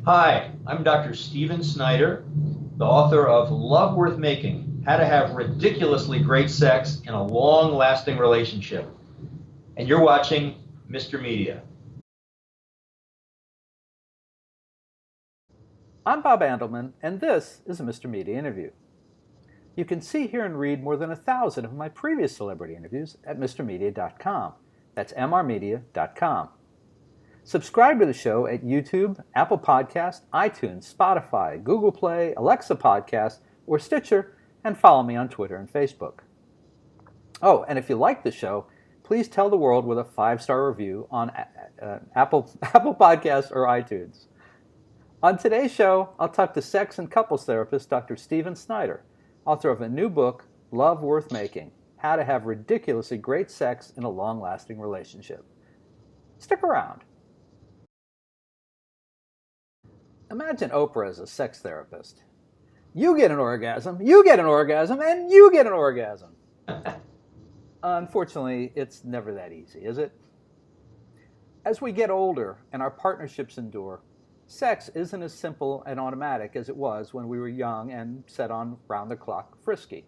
Hi, I'm Dr. Stephen Snyder, the author of Love Worth Making, How to Have Ridiculously Great Sex in a Long-Lasting Relationship. And you're watching Mr. Media. I'm Bob Andelman, and this is a Mr. Media interview. You can see, hear, and read more than 1,000 of my previous celebrity interviews at mrmedia.com. That's mrmedia.com. Subscribe to the show at YouTube, Apple Podcast, iTunes, Spotify, Google Play, Alexa Podcast, or Stitcher, and follow me on Twitter and Facebook. Oh, and if you like the show, please tell the world with a 5-star review on Apple Podcasts or iTunes. On today's show, I'll talk to sex and couples therapist Dr. Stephen Snyder, author of a new book, Love Worth Making, How to Have Ridiculously Great Sex in a Long-Lasting Relationship. Stick around. Imagine Oprah as a sex therapist. You get an orgasm, you get an orgasm, and you get an orgasm. Unfortunately, it's never that easy, is it? As we get older and our partnerships endure, sex isn't as simple and automatic as it was when we were young and set on round-the-clock frisky.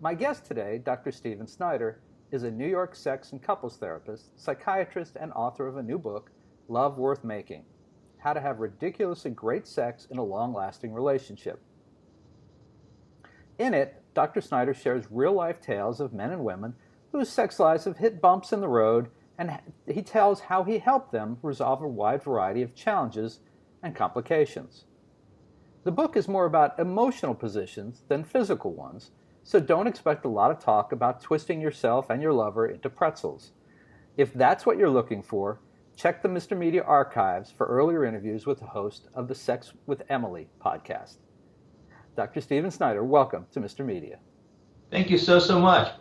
My guest today, Dr. Stephen Snyder, is a New York sex and couples therapist, psychiatrist, and author of a new book, Love Worth Making, How to Have Ridiculously Great Sex in a Long-Lasting Relationship. In it, Dr. Snyder shares real-life tales of men and women whose sex lives have hit bumps in the road, and he tells how he helped them resolve a wide variety of challenges and complications. The book is more about emotional positions than physical ones, so don't expect a lot of talk about twisting yourself and your lover into pretzels. If that's what you're looking for, check the Mr. Media archives for earlier interviews with the host of the Sex with Emily podcast. Dr. Stephen Snyder, welcome to Mr. Media. Thank you so much.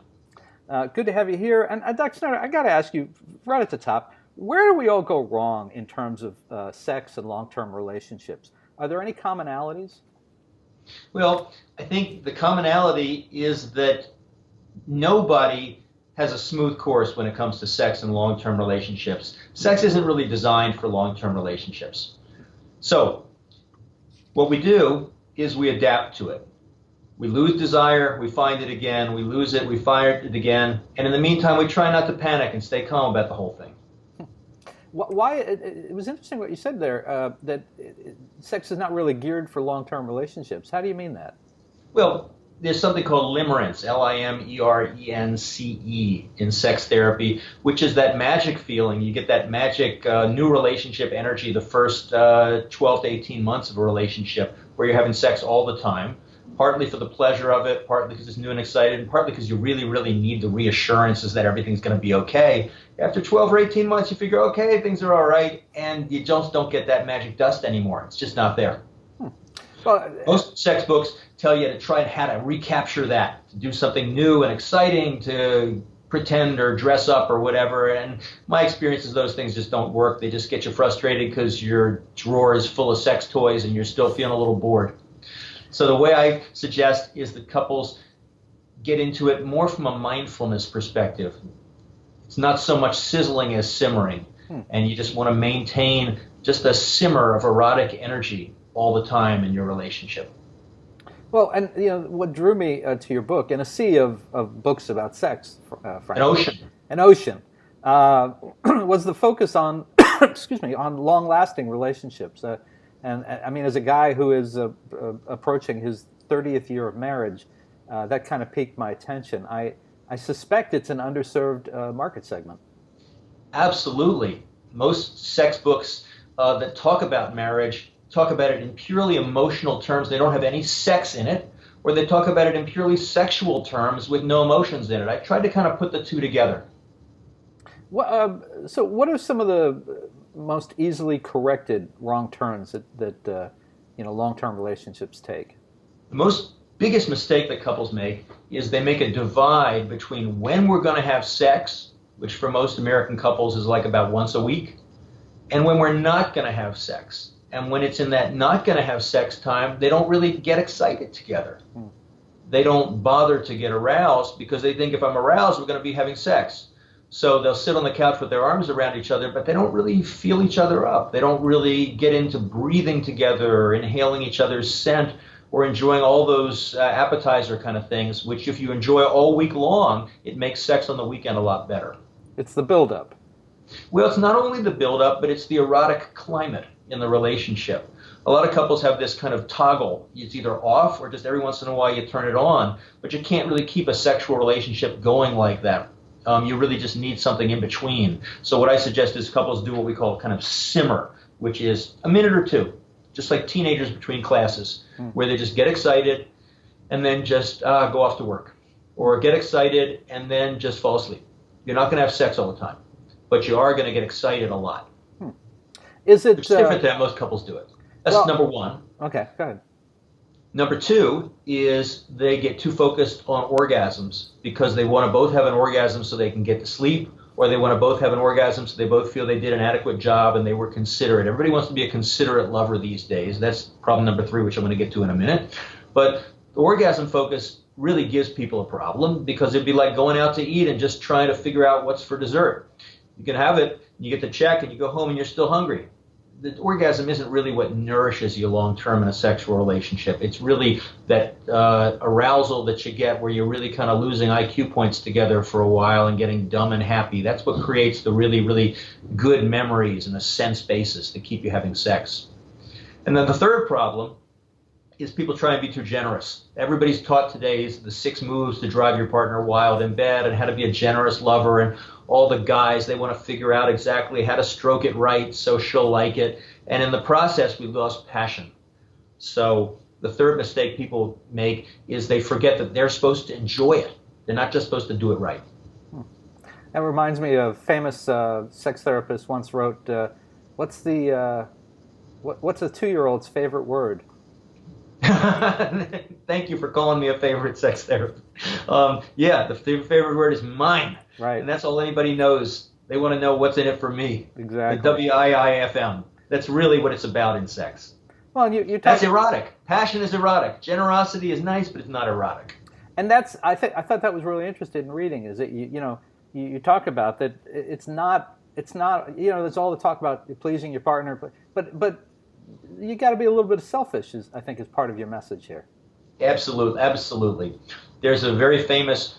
Good to have you here. And Dr. Snyder, I got to ask you right at the top, where do we all go wrong in terms of sex and long-term relationships? Are there any commonalities? Well, I think the commonality is that nobody has a smooth course when it comes to sex and long-term relationships. Sex isn't really designed for long-term relationships. So what we do is we adapt to it. We lose desire, we find it again, we lose it, we find it again, and in the meantime, we try not to panic and stay calm about the whole thing. Why? It was interesting what you said there, that sex is not really geared for long-term relationships. How do you mean that? Well, there's something called limerence, Limerence, in sex therapy, which is that magic feeling. You get that magic new relationship energy the first 12 to 18 months of a relationship where you're having sex all the time, partly for the pleasure of it, partly because it's new and exciting, and partly because you really, really need the reassurances that everything's going to be okay. After 12 or 18 months, you figure, okay, things are all right, and you just don't get that magic dust anymore. It's just not there. Well, most sex books tell you to try and how to recapture that, to do something new and exciting, to pretend or dress up or whatever. And my experience is those things just don't work. They just get you frustrated because your drawer is full of sex toys and you're still feeling a little bored. So the way I suggest is that couples get into it more from a mindfulness perspective. It's not so much sizzling as simmering. And you just want to maintain just a simmer of erotic energy all the time in your relationship. Well, and what drew me to your book, in a sea of books about sex, frankly, an ocean, was the focus on, on long-lasting relationships. And I mean, as a guy who is approaching his 30th year of marriage, that kind of piqued my attention. I suspect it's an underserved market segment. Absolutely. Most sex books that talk about marriage talk about it in purely emotional terms. They don't have any sex in it, or they talk about it in purely sexual terms with no emotions in it. I tried to kind of put the two together. So what are some of the most easily corrected wrong turns that long-term relationships take? The biggest mistake that couples make is they make a divide between when we're going to have sex, which for most American couples is like about once a week, and when we're not going to have sex. And when it's in that not going to have sex time, they don't really get excited together. They don't bother to get aroused because they think if I'm aroused, we're going to be having sex. So they'll sit on the couch with their arms around each other, but they don't really feel each other up. They don't really get into breathing together or inhaling each other's scent or enjoying all those appetizer kind of things, which if you enjoy all week long, it makes sex on the weekend a lot better. It's the buildup. Well, it's not only the buildup, but it's the erotic climate in the relationship. A lot of couples have this kind of toggle. It's either off or just every once in a while you turn it on, but you can't really keep a sexual relationship going like that. You really just need something in between. So what I suggest is couples do what we call kind of simmer, which is a minute or two, just like teenagers between classes, where they just get excited and then just go off to work, or get excited and then just fall asleep. You're not going to have sex all the time, but you are going to get excited a lot. Is it It's different than most couples do it. That's number one. Okay, go ahead. Number two is they get too focused on orgasms because they want to both have an orgasm so they can get to sleep, or they want to both have an orgasm so they both feel they did an adequate job and they were considerate. Everybody wants to be a considerate lover these days. That's problem number three, which I'm going to get to in a minute. But the orgasm focus really gives people a problem because it'd be like going out to eat and just trying to figure out what's for dessert. You can have it, you get the check, and you go home and you're still hungry. The orgasm isn't really what nourishes you long term in a sexual relationship. It's really that arousal that you get where you're really kind of losing IQ points together for a while and getting dumb and happy. That's what creates the really, really good memories and a sense basis to keep you having sex. And then the third problem is people try and be too generous. Everybody's taught today is the 6 moves to drive your partner wild in bed and how to be a generous lover, and all the guys, they want to figure out exactly how to stroke it right so she'll like it. And in the process, we lost passion. So the third mistake people make is they forget that they're supposed to enjoy it. They're not just supposed to do it right. That reminds me of famous sex therapist once wrote, what's a 2-year-old's favorite word? Thank you for calling me a favorite sex therapist. Yeah, the favorite word is mine. Right. And that's all anybody knows. They want to know what's in it for me. Exactly. The WIIFM. That's really what it's about in sex. Well, you that's erotic. Passion is erotic. Generosity is nice, but it's not erotic. And that's I thought that was really interesting in reading is that you talk about that it's not there's all the talk about pleasing your partner, but you got to be a little bit selfish, I think is part of your message here. Absolutely. There's a very famous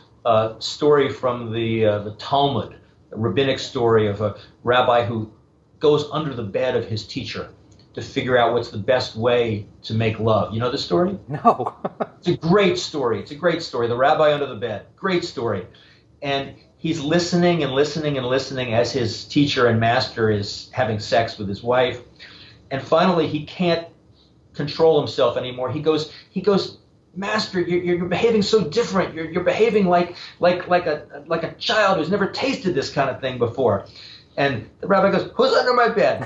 story from the Talmud, a rabbinic story of a rabbi who goes under the bed of his teacher to figure out what's the best way to make love. You know the story? No. It's a great story. The rabbi under the bed. Great story. And he's listening and listening and listening as his teacher and master is having sex with his wife. And finally, he can't control himself anymore. He goes, Master, you're behaving so different. You're behaving like a child who's never tasted this kind of thing before. And the rabbi goes, who's under my bed?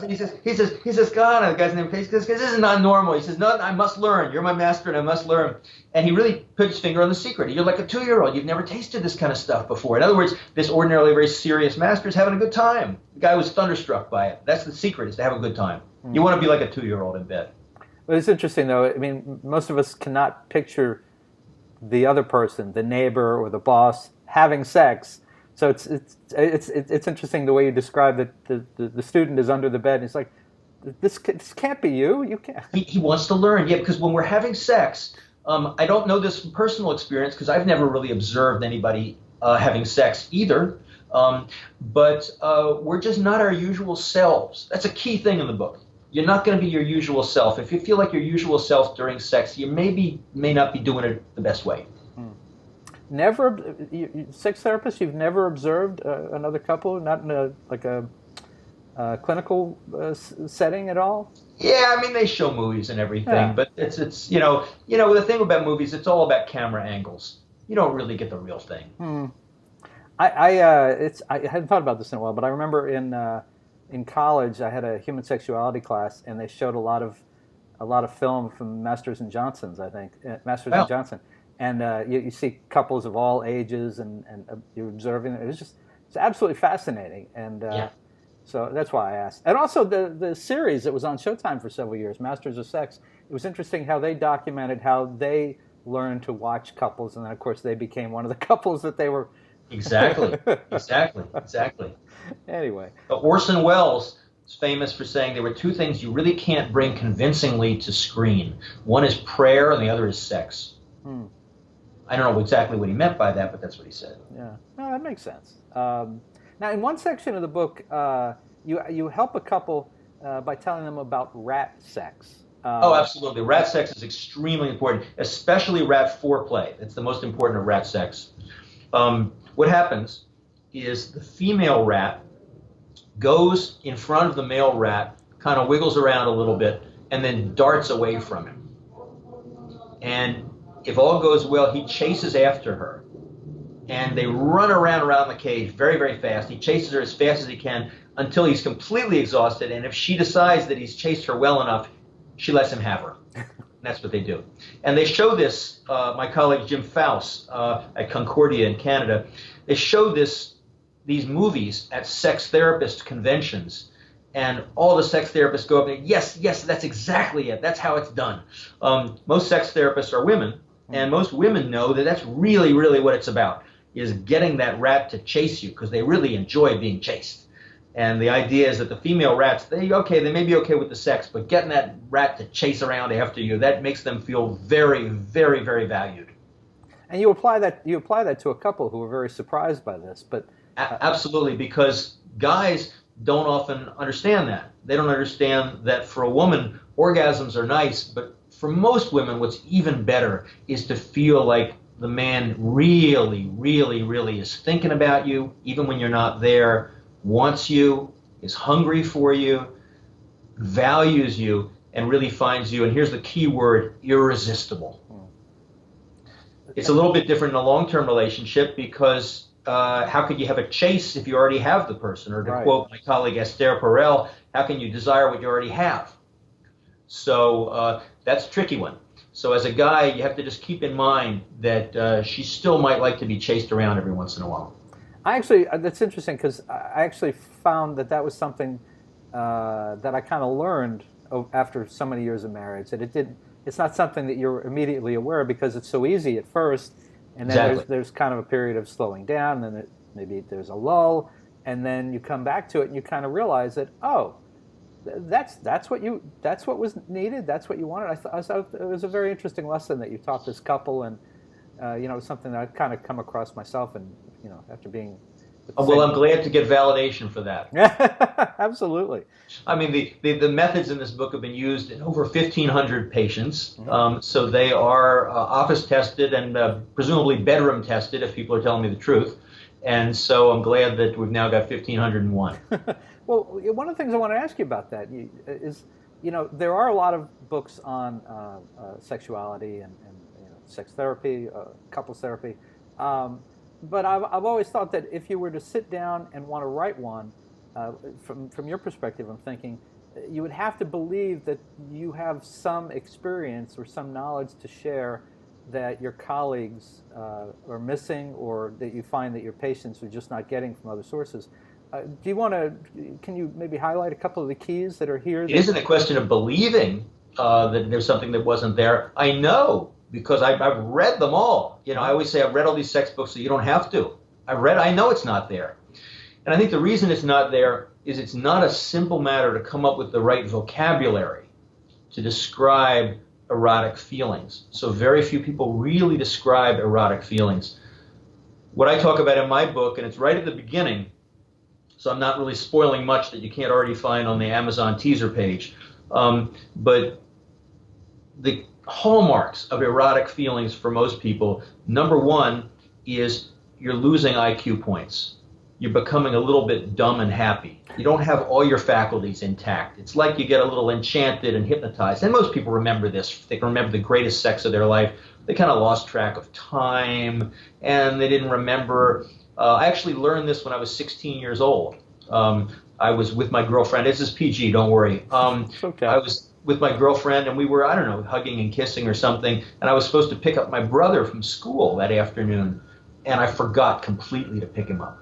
he says, God, the guy's name. He says, this is not normal. He says, no, I must learn. You're my master, and I must learn. And he really put his finger on the secret. You're like a 2-year-old. You've never tasted this kind of stuff before. In other words, this ordinarily very serious master is having a good time. The guy was thunderstruck by it. That's the secret, is to have a good time. You want to be like a 2-year-old in bed. Well, it's interesting, though. I mean, most of us cannot picture the other person, the neighbor or the boss, having sex. So it's interesting the way you describe that the student is under the bed. And it's like, this can't be you. You can't. He wants to learn, yeah, because when we're having sex, I don't know this from personal experience because I've never really observed anybody having sex either. But we're just not our usual selves. That's a key thing in the book. You're not going to be your usual self. If you feel like your usual self during sex, you may not be doing it the best way. Never, sex therapist, you've never observed another couple, not in a clinical setting at all? Yeah, I mean, they show movies and everything, Yeah. but it's the thing about movies, it's all about camera angles. You don't really get the real thing. I hadn't thought about this in a while, but I remember in college I had a human sexuality class, and they showed a lot of film from Masters and Johnson's, I think, and Johnson. And you see couples of all ages, and you're observing it. It's absolutely fascinating, and so that's why I asked. And also the series that was on Showtime for several years, Masters of Sex. It was interesting how they documented how they learned to watch couples, and then of course they became one of the couples that they were Exactly, exactly, exactly. Anyway. Orson Welles is famous for saying there were two things you really can't bring convincingly to screen. One is prayer, and the other is sex. Hmm. I don't know exactly what he meant by that, but that's what he said. Yeah, no, that makes sense. Now, in one section of the book, you help a couple by telling them about rat sex. Oh, absolutely. Rat sex is extremely important, especially rat foreplay. It's the most important of rat sex. What happens is the female rat goes in front of the male rat, kind of wiggles around a little bit, and then darts away from him. And if all goes well, he chases after her. And they run around the cage very, very fast. He chases her as fast as he can until he's completely exhausted. And if she decides that he's chased her well enough, she lets him have her. And that's what they do. And they show this, my colleague Jim Faust at Concordia in Canada, they show these movies at sex therapist conventions. And all the sex therapists go up and yes, that's exactly it. That's how it's done. Most sex therapists are women. And most women know that that's really, really what it's about, is getting that rat to chase you, because they really enjoy being chased. And the idea is that the female rats, they may be okay with the sex, but getting that rat to chase around after you, that makes them feel very, very, very valued. And you apply that to a couple who were very surprised by this. But absolutely, because guys don't often understand that. They don't understand that for a woman, orgasms are nice, but for most women, what's even better is to feel like the man really, really, really is thinking about you, even when you're not there, wants you, is hungry for you, values you, and really finds you, and here's the key word, irresistible. It's a little bit different in a long-term relationship because how could you have a chase if you already have the person? Or to quote my colleague Esther Perel, how can you desire what you already have? So that's a tricky one. So as a guy, you have to just keep in mind that she still might like to be chased around every once in a while. That's interesting, because I actually found that was something that I kind of learned after so many years of marriage, that it's not something that you're immediately aware of because it's so easy at first, and then there's kind of a period of slowing down, and then maybe there's a lull, and then you come back to it and you kind of realize that, oh, that's what was needed, that's what you wanted. I thought it was a very interesting lesson that you taught this couple, and something that I've kind of come across myself, and after being. Well, I'm glad to get validation for that. Absolutely. I mean, the methods in this book have been used in over 1,500 patients. So they are office tested and presumably bedroom tested, if people are telling me the truth. And so I'm glad that we've now got 1,501. Well, one of the things I want to ask you about that is, there are a lot of books on sexuality and sex therapy, couples therapy. But I've always thought that if you were to sit down and want to write one, from your perspective, I'm thinking you would have to believe that you have some experience or some knowledge to share that your colleagues are missing, or that you find that your patients are just not getting from other sources. Can you maybe highlight a couple of the keys that are here? It isn't a question of believing that there's something that wasn't there. I know, because I've read them all. I always say I've read all these sex books so you don't have to. I know it's not there. And I think the reason it's not there is it's not a simple matter to come up with the right vocabulary to describe erotic feelings. So very few people really describe erotic feelings. What I talk about in my book, and it's right at the beginning, so I'm not really spoiling much that you can't already find on the Amazon teaser page, but the hallmarks of erotic feelings for most people, number one is you're losing IQ points. You're becoming a little bit dumb and happy. You don't have all your faculties intact. It's like you get a little enchanted and hypnotized. And most people remember this. They can remember the greatest sex of their life. They kind of lost track of time, and they didn't remember. I actually learned this when I was 16 years old. I was with my girlfriend. This is PG, don't worry. Okay. I was with my girlfriend, and we were, I don't know, hugging and kissing or something, and I was supposed to pick up my brother from school that afternoon, and I forgot completely to pick him up.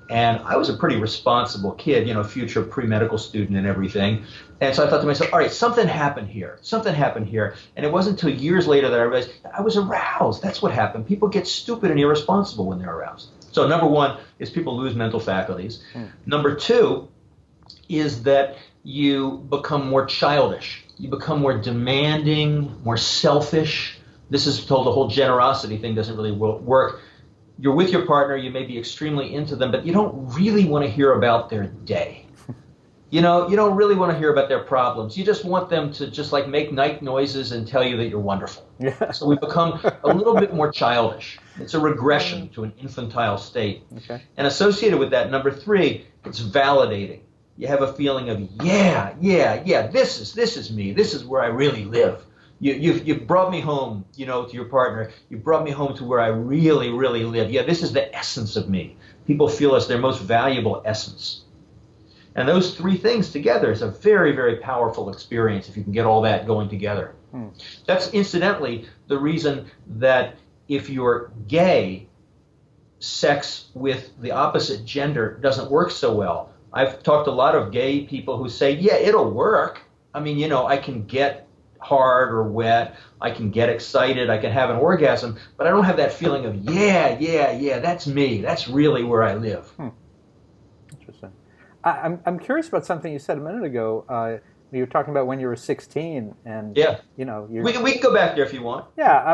And I was a pretty responsible kid, future pre-medical student and everything. And so I thought to myself, all right, something happened here. And it wasn't until years later that I realized I was aroused. That's what happened. People get stupid and irresponsible when they're aroused. So number one is people lose mental faculties. Number two is that you become more childish. You become more demanding, more selfish. This is told the whole generosity thing doesn't really work. You're with your partner, you may be extremely into them, but you don't really want to hear about their day. You don't really want to hear about their problems. You just want them to just like make night noises and tell you that you're wonderful. Yeah. So we become a little bit more childish. It's a regression to an infantile state. Okay. And associated with that, number three, it's validating. You have a feeling of, yeah, this is me. This is where I really live. You brought me home, to your partner. You brought me home to where I really, really live. Yeah, this is the essence of me. People feel it's their most valuable essence. And those three things together is a very, very powerful experience if you can get all that going together. That's incidentally the reason that if you're gay, sex with the opposite gender doesn't work so well. I've talked to a lot of gay people who say, yeah, it'll work. I mean, I can get hard or wet, I can get excited, I can have an orgasm, but I don't have that feeling of, yeah, that's me. That's really where I live. Interesting. I'm curious about something you said a minute ago. You were talking about when you were 16, and we can go back there if you want. Yeah,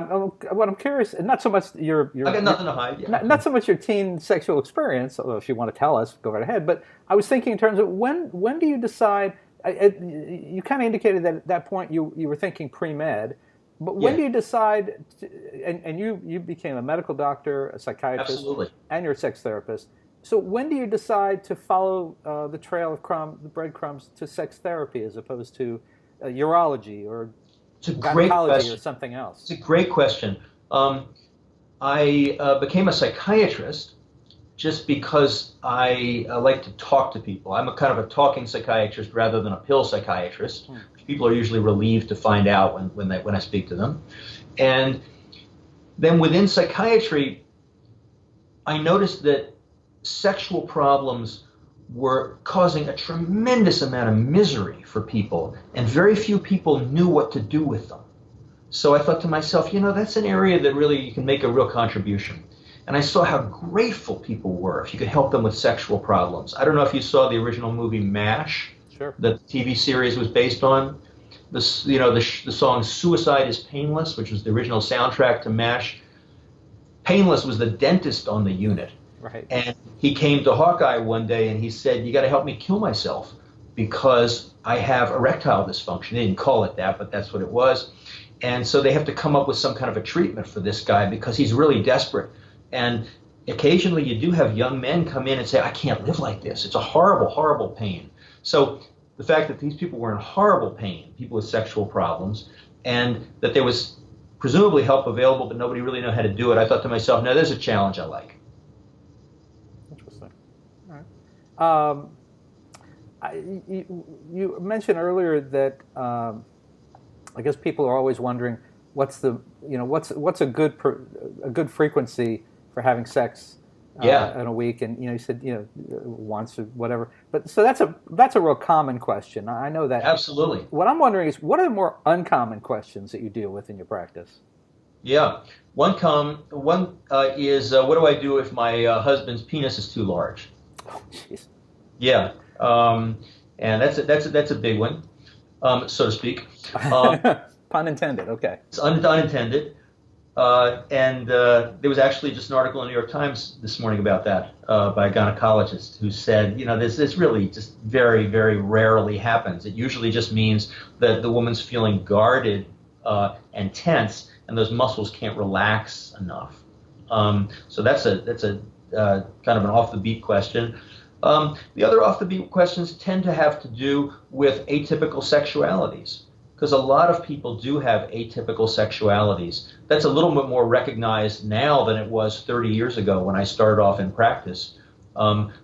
what I'm curious, and not so much your I got nothing to hide. Yeah. Not so much your teen sexual experience, although if you want to tell us, go right ahead. But I was thinking in terms of when do you decide? You kind of indicated that at that point you were thinking pre-med, but when do you decide? And you became a medical doctor, a psychiatrist, absolutely, and you're a sex therapist. So when do you decide to follow the trail of the breadcrumbs to sex therapy as opposed to urology or gynecology or something else? It's a great question. I became a psychiatrist just because I like to talk to people. I'm a kind of a talking psychiatrist rather than a pill psychiatrist. People are usually relieved to find out when I speak to them. And then within psychiatry, I noticed that sexual problems were causing a tremendous amount of misery for people, and very few people knew what to do with them. So I thought to myself, that's an area that really you can make a real contribution. And I saw how grateful people were if you could help them with sexual problems. I don't know if you saw the original movie MASH, sure, that the TV series was based on. The song "Suicide is Painless," which was the original soundtrack to MASH. Painless was the dentist on the unit. Right. And he came to Hawkeye one day and he said, you got to help me kill myself because I have erectile dysfunction. They didn't call it that, but that's what it was. And so they have to come up with some kind of a treatment for this guy because he's really desperate. And occasionally you do have young men come in and say, I can't live like this. It's a horrible, horrible pain. So the fact that these people were in horrible pain, people with sexual problems, and that there was presumably help available, but nobody really knew how to do it, I thought to myself, no, there's a challenge I like. Interesting. All right. You mentioned earlier that I guess people are always wondering what's a good frequency for having sex in a week, and you said once or whatever. But so that's a real common question. I know that. Absolutely. What I'm wondering is, what are the more uncommon questions that you deal with in your practice? Yeah, one is what do I do if my husband's penis is too large? Oh, jeez. Yeah, and that's a big one, so to speak. Pun intended. Okay. It's unintended. And there was actually just an article in the New York Times this morning about that by a gynecologist who said, this really just very, very rarely happens. It usually just means that the woman's feeling guarded and tense, and those muscles can't relax enough. So that's a kind of an off-the-beat question. The other off-the-beat questions tend to have to do with atypical sexualities, because a lot of people do have atypical sexualities. That's a little bit more recognized now than it was 30 years ago when I started off in practice.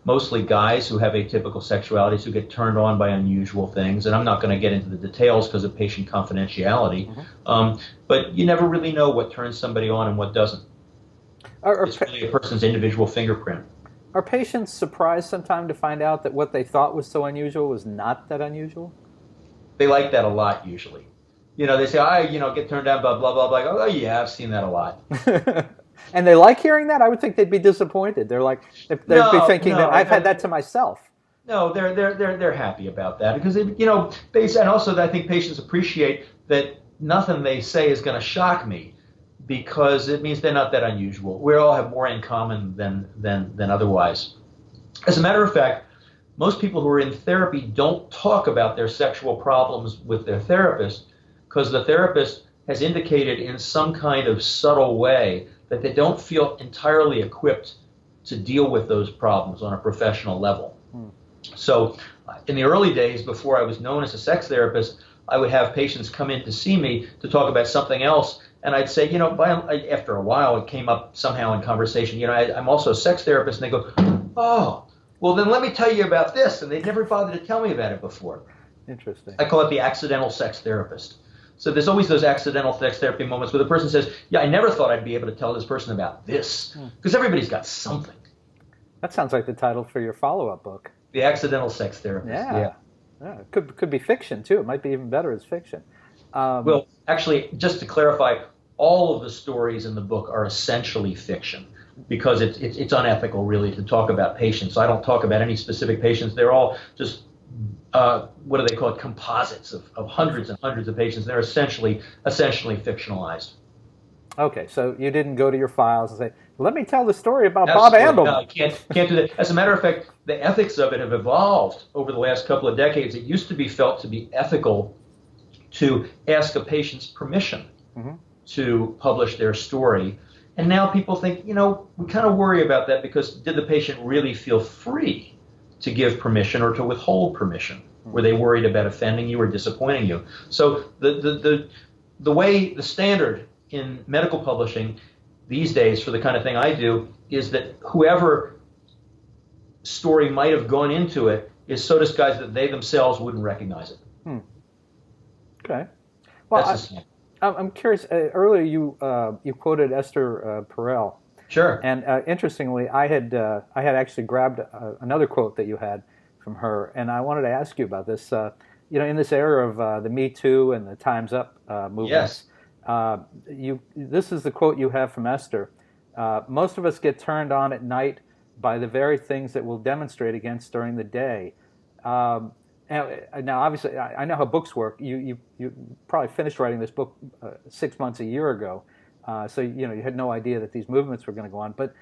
Mostly guys who have atypical sexualities who get turned on by unusual things, and I'm not going to get into the details because of patient confidentiality, but you never really know what turns somebody on and what doesn't. It's really a person's individual fingerprint. Are patients surprised sometimes to find out that what they thought was so unusual was not that unusual? They like that a lot, usually. They say, I get turned down by blah, blah, blah. Oh, yeah, I've seen that a lot. And they like hearing that? I would think they'd be disappointed. They'd be thinking that I've had that to myself. No, they're happy about that because and also I think patients appreciate that nothing they say is going to shock me because it means they're not that unusual. We all have more in common than otherwise. As a matter of fact, most people who are in therapy don't talk about their sexual problems with their therapist because the therapist has indicated in some kind of subtle way that they don't feel entirely equipped to deal with those problems on a professional level. So in the early days, before I was known as a sex therapist, I would have patients come in to see me to talk about something else. And I'd say, after a while, it came up somehow in conversation, I'm also a sex therapist. And they go, oh, well, then let me tell you about this. And they'd never bothered to tell me about it before. Interesting. I call it the accidental sex therapist. So there's always those accidental sex therapy moments where the person says, yeah, I never thought I'd be able to tell this person about this. Because everybody's got something. That sounds like the title for your follow-up book. The accidental sex therapist. Yeah. It could be fiction, too. It might be even better as fiction. Well, actually, just to clarify, all of the stories in the book are essentially fiction because it's unethical, really, to talk about patients. So I don't talk about any specific patients. They're all just, what do they call it, composites of hundreds and hundreds of patients. They're essentially fictionalized. Okay, so you didn't go to your files and say, let me tell the story about Bob Andelman. No, I can't do that. As a matter of fact, the ethics of it have evolved over the last couple of decades. It used to be felt to be ethical to ask a patient's permission to publish their story. And now people think, we kind of worry about that because did the patient really feel free to give permission or to withhold permission? Were they worried about offending you or disappointing you? So the standard in medical publishing these days for the kind of thing I do is that whoever story might have gone into it is so disguised that they themselves wouldn't recognize it. Okay. Well, I'm curious. Earlier, you quoted Esther Perel. Sure. And interestingly, I had actually grabbed another quote that you had from her, and I wanted to ask you about this. In this era of the Me Too and the Time's Up movements. Yes. This is the quote you have from Esther. Most of us get turned on at night by the very things that we'll demonstrate against during the day. Now, obviously, I know how books work. You probably finished writing this book 6 months, a year ago, so you had no idea that these movements were going to go on. But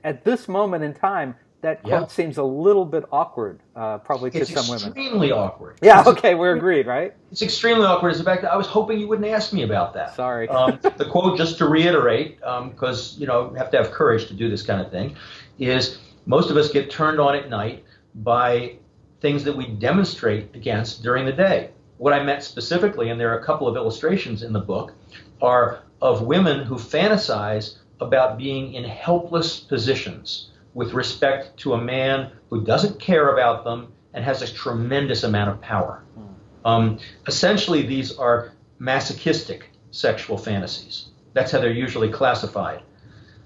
at this moment in time, that quote seems a little bit awkward, probably to some women. It's extremely awkward. Yeah, okay, we're agreed, right? It's extremely awkward. In fact, I was hoping you wouldn't ask me about that. Sorry. The quote, just to reiterate, because you have to have courage to do this kind of thing, is most of us get turned on at night by things that we demonstrate against during the day. What I meant specifically, and there are a couple of illustrations in the book, are of women who fantasize about being in helpless positions with respect to a man who doesn't care about them and has a tremendous amount of power. Essentially, these are masochistic sexual fantasies. That's how they're usually classified.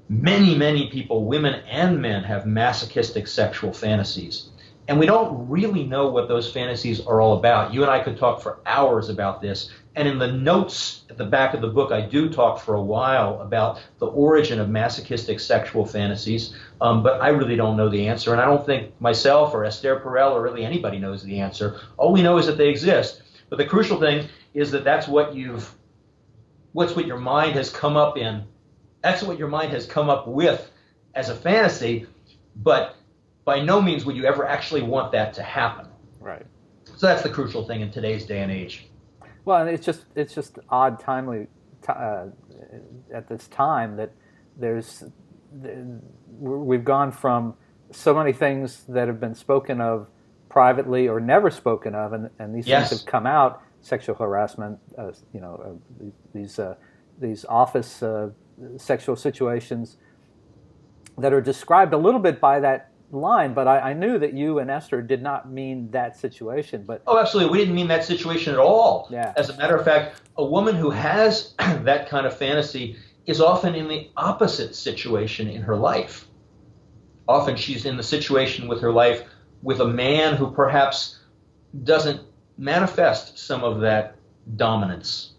Many, many people, women and men, have masochistic sexual fantasies. And we don't really know what those fantasies are all about. You and I could talk for hours about this. And in the notes at the back of the book, I do talk for a while about the origin of masochistic sexual fantasies. But I really don't know the answer. And I don't think myself or Esther Perel or really anybody knows the answer. All we know is that they exist. But the crucial thing is that that's what your mind has come up in. That's what your mind has come up with as a fantasy. But by no means would you ever actually want that to happen. Right. So that's the crucial thing in today's day and age. Well, and it's just odd, timely at this time that we've gone from so many things that have been spoken of privately or never spoken of, and these things have come out: sexual harassment, these office sexual situations that are described a little bit by that line, but I knew that you and Esther did not mean that situation. But absolutely, we didn't mean that situation at all. Yeah. As a matter of fact, a woman who has that kind of fantasy is often in the opposite situation in her life. Often she's in the situation with her life with a man who perhaps doesn't manifest some of that dominance.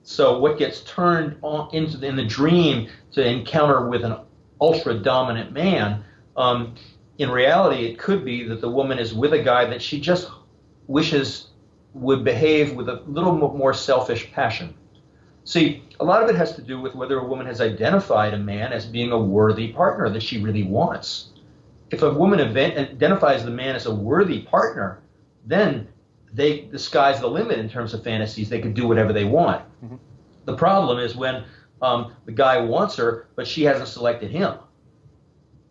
So what gets turned on in the dream to encounter with an ultra dominant man, in reality, it could be that the woman is with a guy that she just wishes would behave with a little more selfish passion. See, a lot of it has to do with whether a woman has identified a man as being a worthy partner that she really wants. If a woman identifies the man as a worthy partner, then the sky's the limit in terms of fantasies. They can do whatever they want. Mm-hmm. The problem is when the guy wants her, but she hasn't selected him.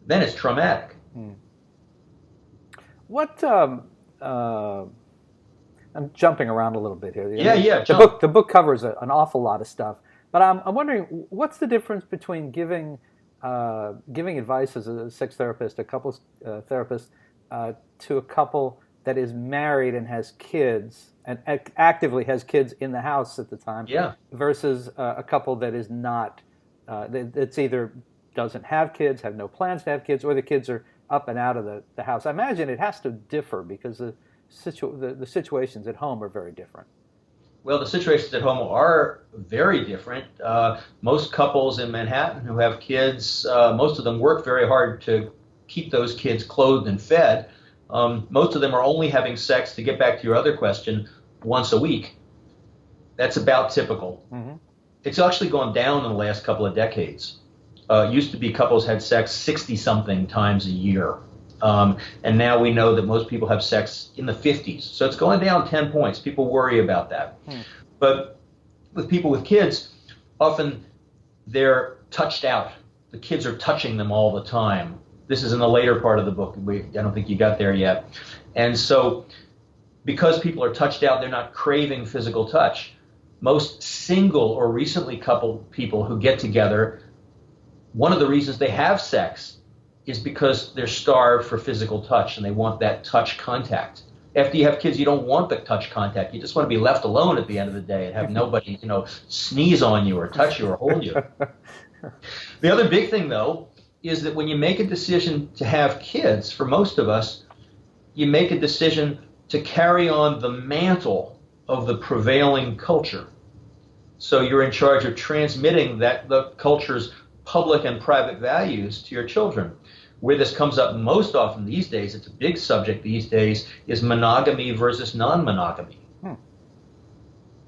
Then it's traumatic. What? I'm jumping around a little bit here. Yeah. The book covers an awful lot of stuff, but I'm wondering what's the difference between giving advice as a sex therapist, a couples therapist, to a couple that is married and has kids and actively has kids in the house at the time, versus a couple that is not, it's either doesn't have kids, have no plans to have kids, or the kids are up and out of the house. I imagine it has to differ because the situations at home are very different. Well, the situations at home are very different. Most couples in Manhattan who have kids, most of them work very hard to keep those kids clothed and fed. Most of them are only having sex, to get back to your other question, once a week. That's about typical. Mm-hmm. It's actually gone down in the last couple of decades. Used to be couples had sex 60-something times a year. And now we know that most people have sex in the 50s. So it's going down 10 points. People worry about that. But with people with kids, often they're touched out. The kids are touching them all the time. This is in the later part of the book. I don't think you got there yet. And so because people are touched out, they're not craving physical touch. Most single or recently coupled people who get together, one of the reasons they have sex is because they're starved for physical touch and they want that touch contact. After you have kids, you don't want the touch contact. You just want to be left alone at the end of the day and have nobody, sneeze on you or touch you or hold you. The other big thing, though, is that when you make a decision to have kids, for most of us, you make a decision to carry on the mantle of the prevailing culture. So you're in charge of transmitting the culture's public and private values to your children. Where this comes up most often these days, it's a big subject these days, is monogamy versus non-monogamy.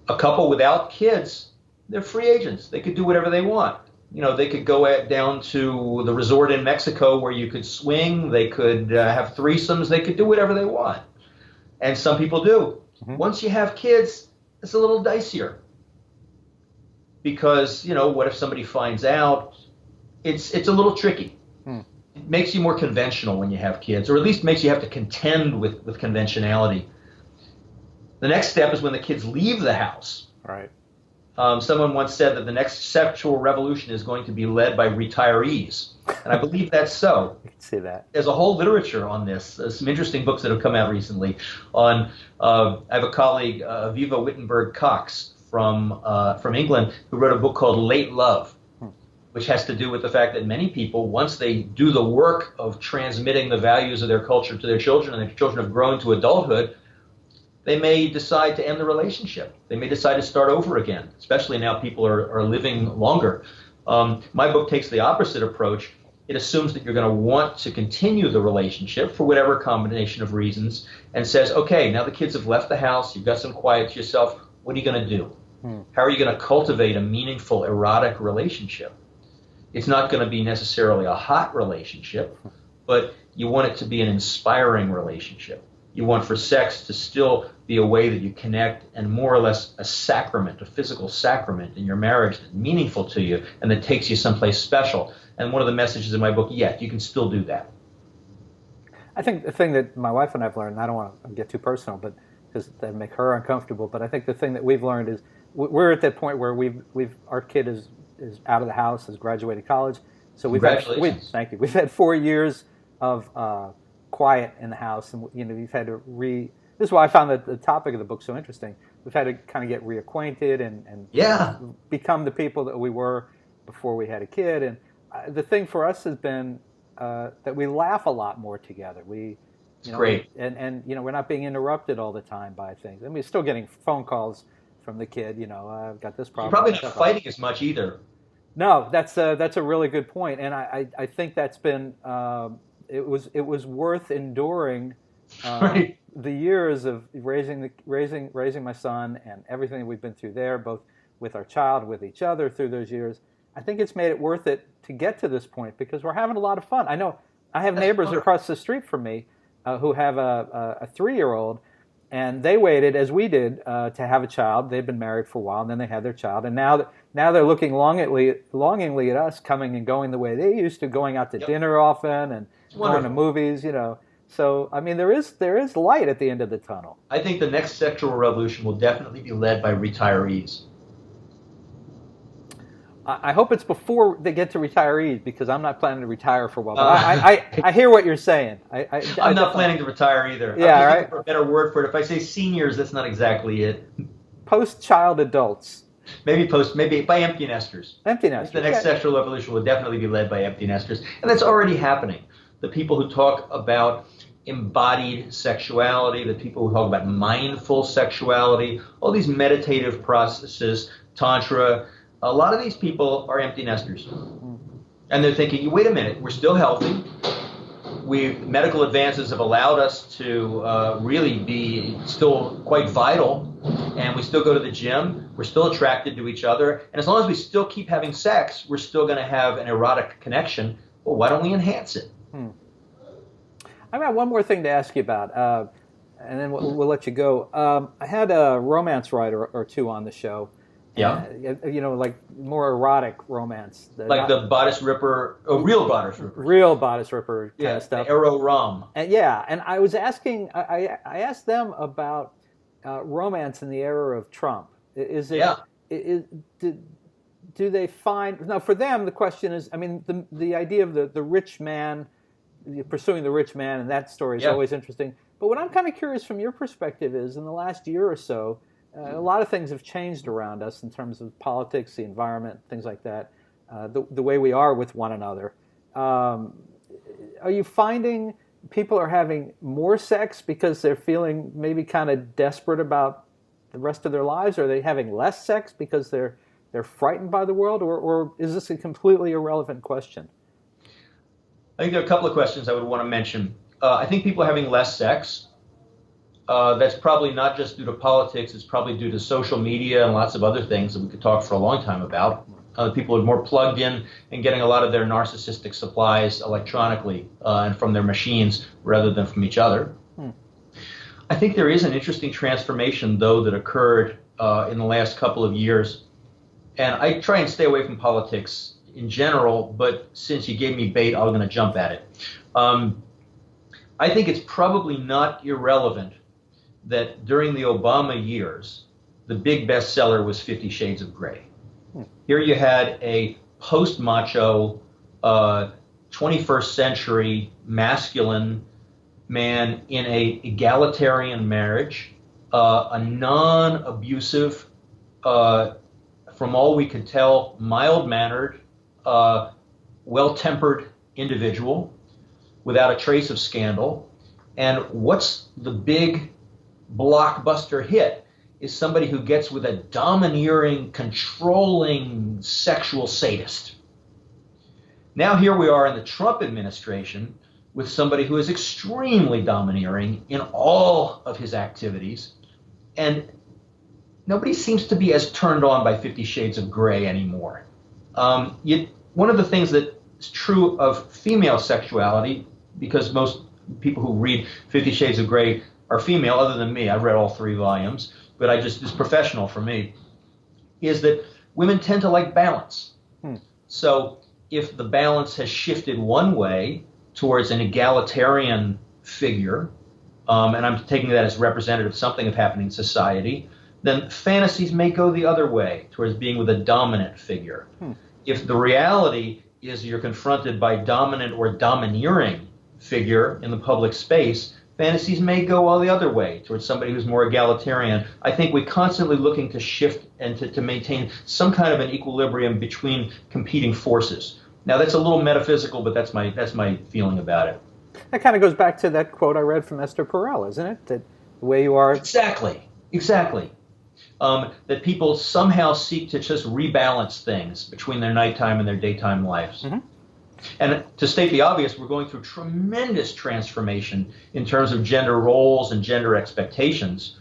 A couple without kids, they're free agents. They could do whatever they want. They could go down to the resort in Mexico where you could swing. They could have threesomes. They could do whatever they want. And some people do. Mm-hmm. Once you have kids, it's a little dicier. Because, what if somebody finds out? It's a little tricky. It makes you more conventional when you have kids, or at least makes you have to contend with conventionality. The next step is when the kids leave the house. Right. Someone once said that the next sexual revolution is going to be led by retirees. And I believe that's so. I can see that. There's a whole literature on this. There's some interesting books that have come out recently. I have a colleague, Aviva Wittenberg-Cox from England, who wrote a book called Late Love, which has to do with the fact that many people, once they do the work of transmitting the values of their culture to their children, and their children have grown to adulthood, they may decide to end the relationship. They may decide to start over again, especially now people are living longer. My book takes the opposite approach. It assumes that you're going to want to continue the relationship for whatever combination of reasons, and says, okay, now the kids have left the house, you've got some quiet to yourself, what are you going to do? How are you going to cultivate a meaningful, erotic relationship? It's not going to be necessarily a hot relationship, but you want it to be an inspiring relationship. You want for sex to still be a way that you connect, and more or less a sacrament, a physical sacrament in your marriage that's meaningful to you and that takes you someplace special. And one of the messages in my book, you can still do that. I think the thing that my wife and I've learned, and I don't want to get too personal, but because that make her uncomfortable, but I think the thing that we've learned is we're at that point where our kid is out of the house, has graduated college. So Congratulations. Thank you. We've had 4 years of quiet in the house, and we've had to this is why I found that the topic of the book so interesting. We've had to kind of get reacquainted and become the people that we were before we had a kid. And the thing for us has been that we laugh a lot more together. It's great. And we're not being interrupted all the time by things. And we're still getting phone calls from the kid. I've got this You're problem. probably not fighting as much either. No, that's a really good point, and I think that's been it was worth enduring Right. the years of raising my son and everything that we've been through there, both with our child, with each other through those years. I think it's made it worth it to get to this point because we're having a lot of fun. I know I have neighbors across the street from me who have a 3-year-old, and they waited, as we did, to have a child. They'd been married for a while, and then they had their child, and now they're looking longingly at us coming and going the way they used to, going out to dinner often and going to movies. So I mean, there is light at the end of the tunnel. I think the next sexual revolution will definitely be led by retirees. I hope it's before they get to retirees because I'm not planning to retire for a while. But I hear what you're saying. I'm not planning to retire either. Yeah, I'm right. looking for a better word for it. If I say seniors, that's not exactly it. Post-child adults. Maybe by empty nesters. Empty nesters. The next sexual revolution will definitely be led by empty nesters, and that's already happening. The people who talk about embodied sexuality, the people who talk about mindful sexuality, all these meditative processes, tantra. A lot of these people are empty nesters. And they're thinking, wait a minute, we're still healthy. Medical advances have allowed us to really be still quite vital. And we still go to the gym. We're still attracted to each other. And as long as we still keep having sex, we're still going to have an erotic connection. Well, why don't we enhance it? I've got one more thing to ask you about, and then we'll let you go. I had a romance writer or two on the show. Yeah. Like more erotic romance. Like the bodice ripper, real bodice ripper. Real bodice ripper kind of stuff. Arrow Rum. And I was asking, I asked them about romance in the era of Trump. Is it? Yeah. Do they find, now for them the question is, I mean, the idea of the rich man, pursuing the rich man, and that story is always interesting. But what I'm kind of curious from your perspective is, in the last year or so, a lot of things have changed around us in terms of politics, the environment, things like that, the way we are with one another. Are you finding people are having more sex because they're feeling maybe kind of desperate about the rest of their lives? Or are they having less sex because they're frightened by the world? Or is this a completely irrelevant question? I think there are a couple of questions I would want to mention. I think people are having less sex. That's probably not just due to politics. It's probably due to social media and lots of other things that we could talk for a long time about. People are more plugged in and getting a lot of their narcissistic supplies electronically and from their machines rather than from each other. I think there is an interesting transformation, though, that occurred in the last couple of years. And I try and stay away from politics in general, but since you gave me bait, I'm going to jump at it. I think it's probably not irrelevant that during the Obama years, the big bestseller was 50 Shades of Grey. Here you had a post-macho, 21st century masculine man in a egalitarian marriage, a non-abusive, from all we could tell, mild-mannered, well-tempered individual without a trace of scandal. And what's the big blockbuster hit is somebody who gets with a domineering, controlling sexual sadist. Now here we are in the Trump administration with somebody who is extremely domineering in all of his activities, and nobody seems to be as turned on by 50 Shades of Grey anymore. One of the things that is true of female sexuality, because most people who read 50 Shades of Grey are female, other than me, I've read all 3 volumes, but it's professional for me, is that women tend to like balance. So if the balance has shifted one way towards an egalitarian figure, and I'm taking that as representative of something of happening in society, then fantasies may go the other way towards being with a dominant figure. If the reality is you're confronted by dominant or domineering figure in the public space, fantasies may go all the other way towards somebody who's more egalitarian. I think we're constantly looking to shift and to maintain some kind of an equilibrium between competing forces. Now that's a little metaphysical, but that's my feeling about it. That kind of goes back to that quote I read from Esther Perel, isn't it? That the way you are. Exactly. that people somehow seek to just rebalance things between their nighttime and their daytime lives. Mm-hmm. And to state the obvious, we're going through tremendous transformation in terms of gender roles and gender expectations.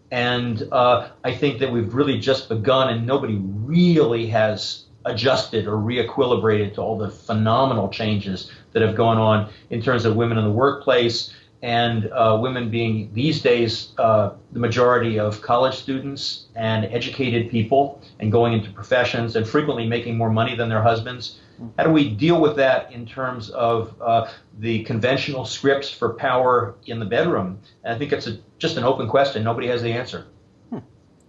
And I think that we've really just begun, and nobody really has adjusted or re-equilibrated to all the phenomenal changes that have gone on in terms of women in the workplace, and women being these days the majority of college students and educated people and going into professions and frequently making more money than their husbands. How do we deal with that in terms of the conventional scripts for power in the bedroom? And I think it's just an open question. Nobody has the answer.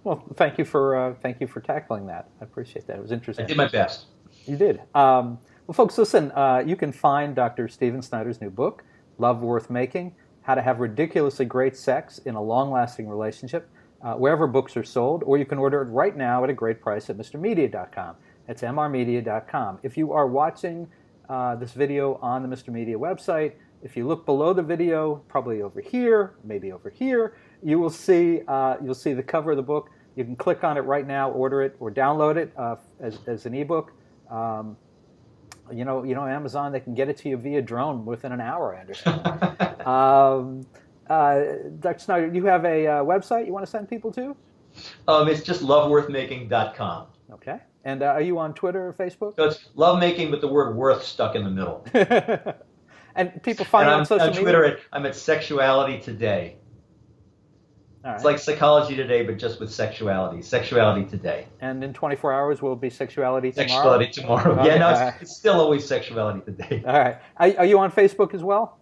Well, thank you for tackling that. I appreciate that. It was interesting. I did my best. You did. Well, folks, listen. You can find Dr. Stephen Snyder's new book, Love Worth Making: How to Have Ridiculously Great Sex in a Long-Lasting Relationship, wherever books are sold, or you can order it right now at a great price at MrMedia.com. That's mrmedia.com. If you are watching this video on the Mr. Media website, if you look below the video, probably over here, maybe over here, you will see the cover of the book. You can click on it right now, order it, or download it as an ebook. Amazon, they can get it to you via drone within an hour, I understand. Dr. Snyder, you have a website you want to send people to? It's just loveworthmaking.com. Okay. And are you on Twitter or Facebook? So it's lovemaking, but the word worth stuck in the middle. And people find and out on social media? On Twitter, I'm at Sexuality Today. Right. It's like Psychology Today, but just with sexuality. Sexuality Today. And in 24 hours will be Sexuality Tomorrow? Sexuality Tomorrow. Okay. Yeah, no, it's still always Sexuality Today. All right. Are you on Facebook as well?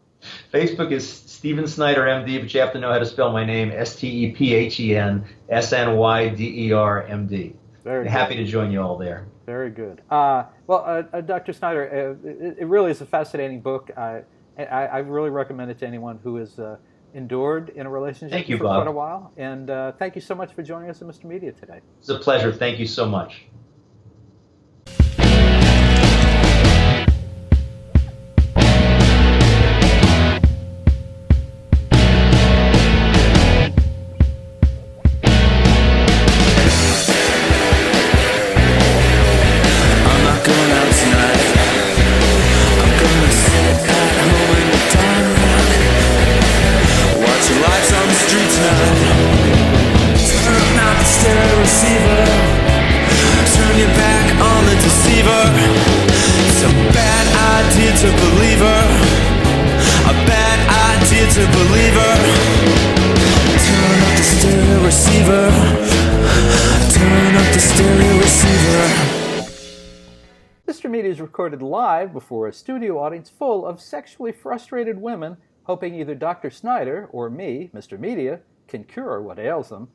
Facebook is Stephen Snyder, MD, but you have to know how to spell my name, STEPHEN SNYDER MD. Very good. Happy to join you all there. Very good. Dr. Snyder, it really is a fascinating book. I really recommend it to anyone who is endured in a relationship for Bob. quite a while. And thank you so much for joining us at Mr. Media today. It's a pleasure. Thank you so much. Mr. Media is recorded live before a studio audience full of sexually frustrated women hoping either Dr. Snyder or me, Mr. Media, can cure what ails them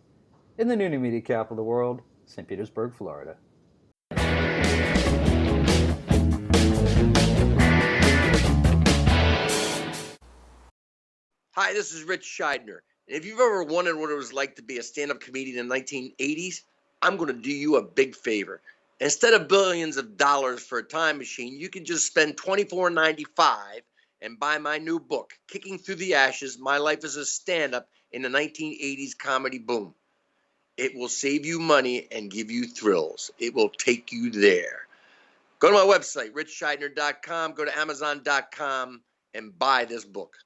in the new media capital of the world, St. Petersburg, Florida. Hi, this is Rich Scheidner. And if you've ever wondered what it was like to be a stand-up comedian in the 1980s, I'm going to do you a big favor. Instead of billions of dollars for a time machine, you can just spend $24.95 and buy my new book, Kicking Through the Ashes, My Life as a Stand-Up in the 1980s Comedy Boom. It will save you money and give you thrills. It will take you there. Go to my website, richscheidner.com, go to amazon.com, and buy this book.